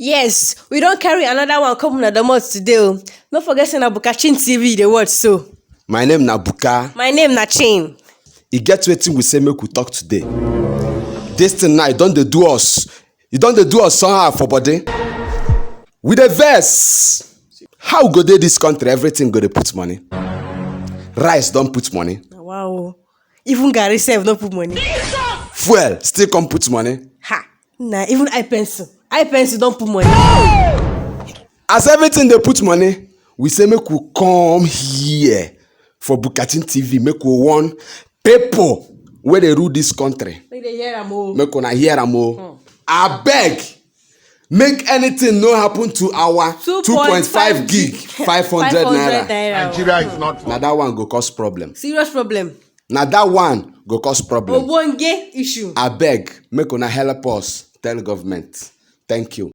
Yes, we don't carry another one come on the month today. Don't forget say na Buka Chin TV the word so. My name na Buka. My name na Chin. E get wetin we say make we talk today. This thing now, e don dey do us somehow for body. We dey vex. How go dey this country everything go dey put money? Rice don put money. Wow. Even garri sef no put money. Fuel still come put money. Ha! Nah, even eye pencil don put money. As everything dey put money, we say make we come here for Buka Chin TV, make we warn people wey dey rule this country. Make they hear am o. Make una hear am o. Abeg, make anything no happen to our 2.5 gig 500 naira. Nigeria is not Na that one go cause problem. Serious problem. Na that one go cause problem. Ogbonge issue. Abeg, make una help us tell government. Thank you.